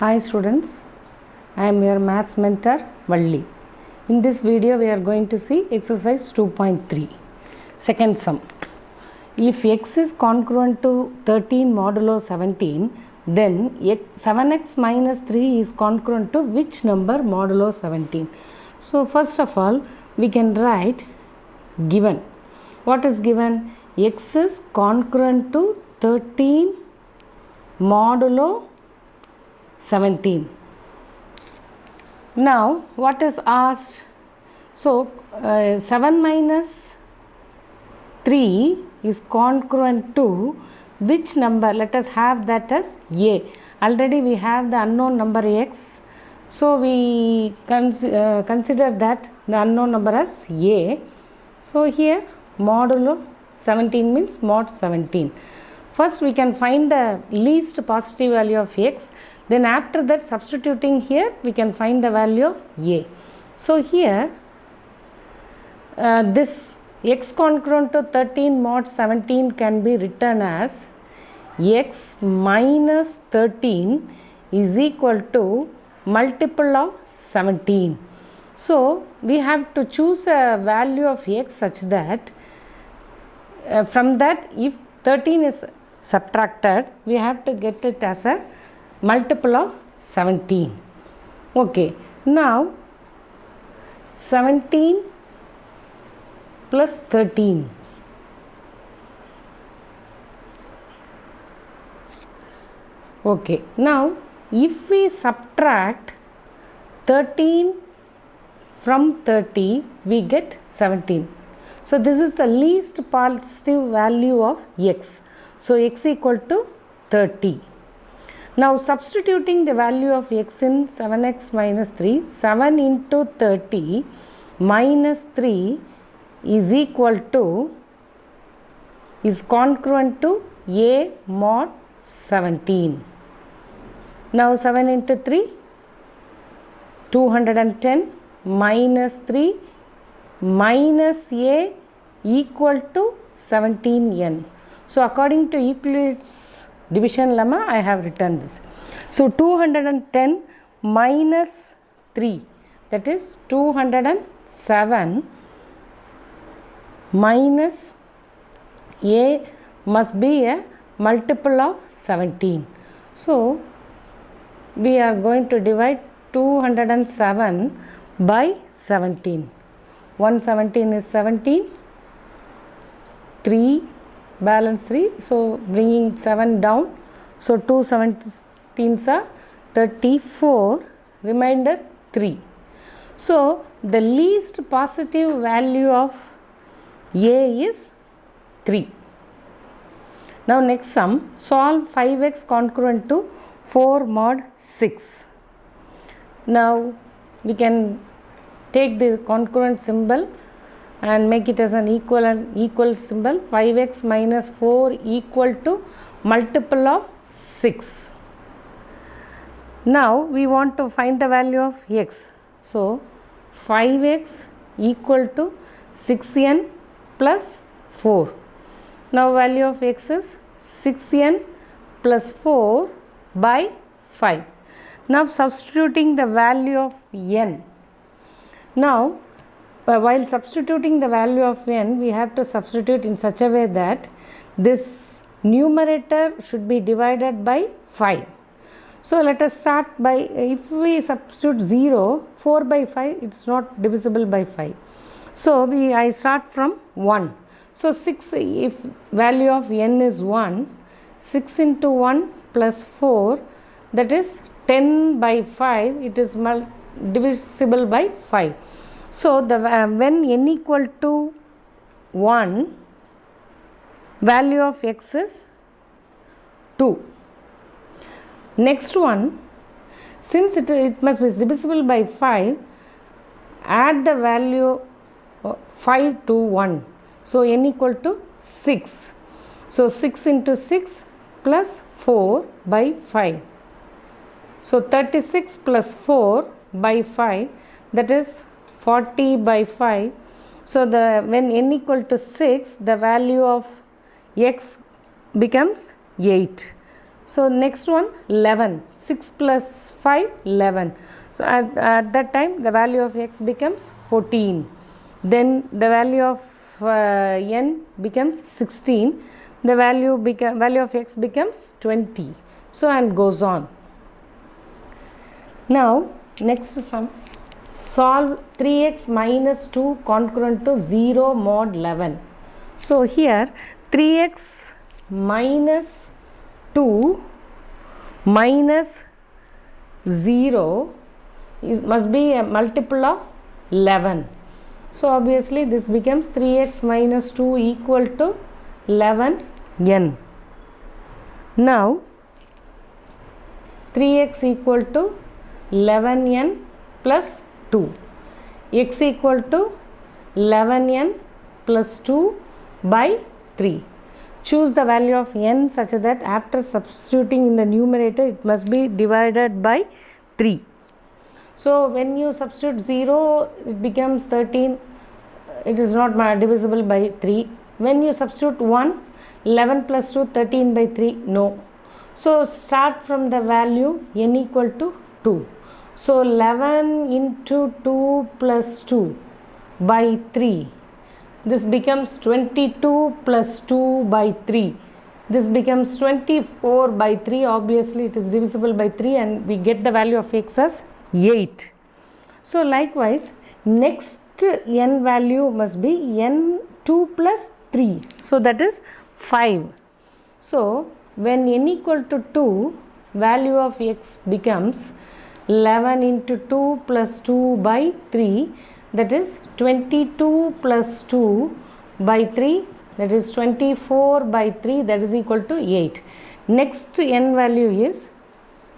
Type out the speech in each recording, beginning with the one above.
Hi students, I am your maths mentor Valli. In this video we are going to see exercise 2.3 second sum. If x is congruent to 13 modulo 17, then 7x minus 3 is congruent to which number modulo 17? So first of all we can write given. What is given? X is congruent to 13 modulo 17. Now what is asked? So 7 minus 3 is congruent to which number? Let us have that as a. Already we have the unknown number x, so we consider that the unknown number as a. So here modulo 17 means mod 17. First we can find the least positive value of x. Then after that, substituting here, we can find the value of a. So here this x congruent to 13 mod 17 can be written as x minus 13 is equal to multiple of 17. So we have to choose a value of x such that from that, if 13 is subtracted, we have to get it as a multiple of 17. Okay, now 17 plus 13. Okay, now if we subtract 13 from 30, we get 17. So this is the least positive value of x. So x equal to 30. Now substituting the value of x in 7x minus 3, 7 into 30 minus 3 is equal to, is congruent to a mod 17. Now 7 into 3, 210 minus 3 minus a equal to 17n. So according to Euclid's division lemma, I have written this. So 210 minus 3, that is 207 minus a must be a multiple of 17. So we are going to divide 207 by 17. 117 is 17, 3 balance 3, so bringing 7 down, so 2 17s are 34, remainder 3. So the least positive value of a is 3. Now next sum, solve 5x congruent to 4 mod 6. Now we can take the congruent symbol and make it as an equal symbol. 5x minus 4 equal to multiple of 6. Now we want to find the value of x. So 5x equal to 6n plus 4. Now value of x is 6n plus 4 by 5. Now substituting the value of n. Now while substituting the value of n, we have to substitute in such a way that this numerator should be divided by 5. So let us start by, if we substitute 0, 4 by 5, it is not divisible by 5. So I start from 1. So 6, if value of n is 1, 6 into 1 plus 4, that is 10 by 5, it is divisible by 5. So the when n equal to 1, value of x is 2. Next one, since it must be divisible by 5, add the value 5 to 1. So n equal to 6. So 6 into 6 plus 4 by 5. So 36 plus 4 by 5, that is 40 by 5. So when n equal to 6, the value of x becomes 8. So next one 11. 6 plus 5, 11. So at that time the value of x becomes 14. Then the value of n becomes 16. The value of x becomes 20. So and goes on. Now next sum. Solve 3x minus 2 congruent to 0 mod 11. So here 3x minus 2 minus 0 must be a multiple of 11. So obviously this becomes 3x minus 2 equal to 11n. Now 3x equal to 11n plus 2. X equal to 11n plus 2 by 3. Choose the value of n such that after substituting in the numerator it must be divided by 3. So when you substitute 0 it becomes 13, it is not divisible by 3. When you substitute 1, 11 plus 2, 13 by 3, no. So start from the value n equal to 2. So 11 into 2 plus 2 by 3. This becomes 22 plus 2 by 3. This becomes 24 by 3. Obviously it is divisible by 3 and we get the value of x as 8. So likewise next n value must be n2 plus 3. So that is 5. So when n equal to 2, value of x becomes 11 into 2 plus 2 by 3, that is 22 plus 2 by 3, that is 24 by 3, that is equal to 8. Next n value is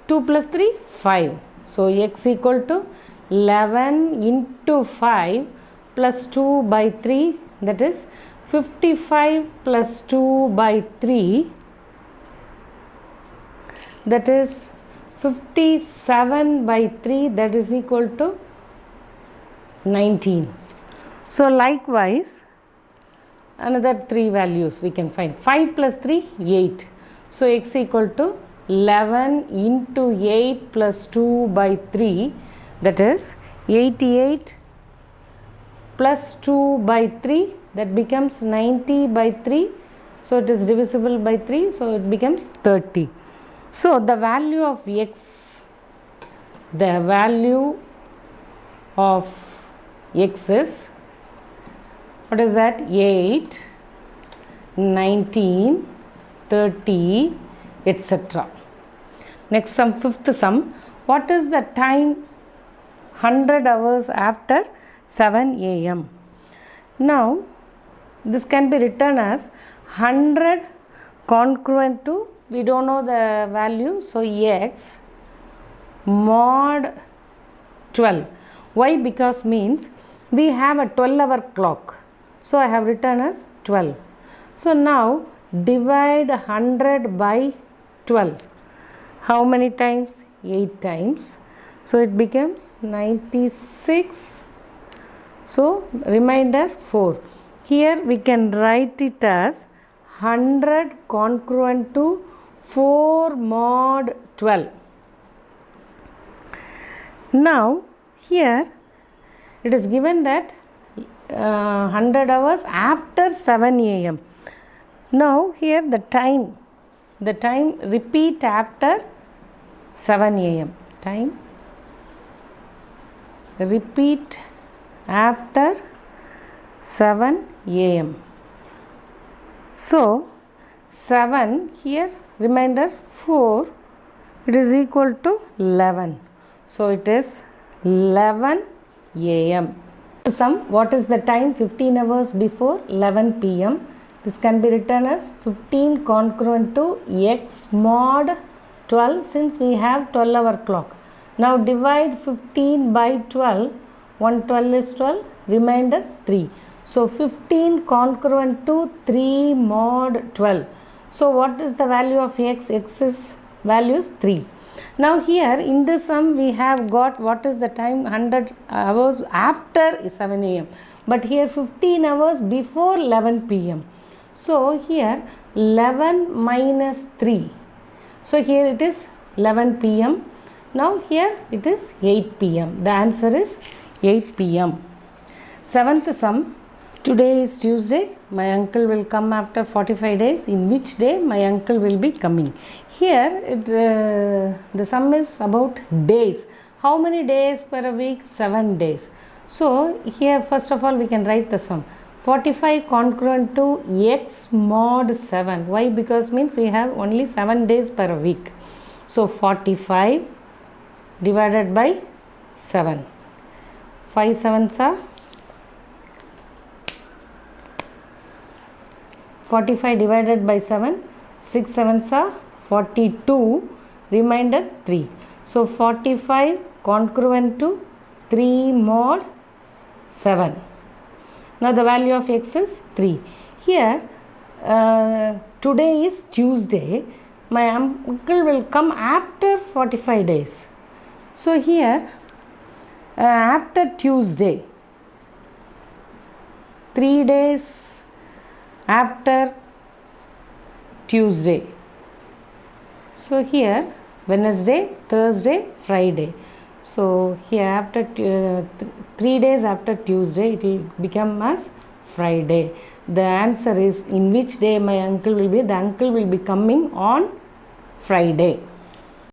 2 plus 3, 5. So x equal to 11 into 5 plus 2 by 3, that is 55 plus 2 by 3, that is 57 by 3, that is equal to 19. So likewise another 3 values we can find. 5 plus 3, 8. So x equal to 11 into 8 plus 2 by 3, that is 88 plus 2 by 3, that becomes 90 by 3. So it is divisible by 3, so it becomes 30. So the value of x, the value of x is, what is that? 8, 19, 30, etc. Next sum, fifth sum. What is the time 100 hours after 7 a.m.? Now this can be written as 100 congruent to, we don't know the value, so x mod 12. Why? Because means we have a 12-hour clock. So I have written as 12. So now divide 100 by 12. How many times? 8 times. So it becomes 96. So remainder 4. Here we can write it as 100 congruent to 4 mod 12. Now here it is given that 100 hours after 7 a.m. Now here the time repeat after 7 a.m. Time repeat after 7 a.m. So 7 here, remainder 4, it is equal to 11. So it is 11 a.m. Sum, what is the time 15 hours before 11 p.m.? This can be written as 15 congruent to x mod 12, since we have 12-hour clock. Now divide 15 by 12. 1 12 is 12, remainder 3. So 15 congruent to 3 mod 12. So what is the value of x? X's value is 3. Now here in this sum we have got what is the time 100 hours after 7 a.m. But here 15 hours before 11 p.m. So here 11 minus 3. So here it is 11 p.m. Now here it is 8 p.m. The answer is 8 p.m. Seventh sum. Today is Tuesday. My uncle will come after 45 days. In which day my uncle will be coming? Here the sum is about days. How many days per a week? 7 days. So here first of all we can write the sum. 45 congruent to x mod 7. Why? Because means we have only 7 days per week. So 45 divided by 7. 5 sevens are 45 divided by 7. 6 sevens are 42. Remainder 3. So 45 congruent to 3 mod 7. Now the value of x is 3. Here today is Tuesday. My uncle will come after 45 days. So here after Tuesday, 3 days after Tuesday. So here Wednesday, Thursday, Friday. So here after 3 days after Tuesday it will become as Friday. The answer is in which day my uncle will be? The uncle will be coming on Friday.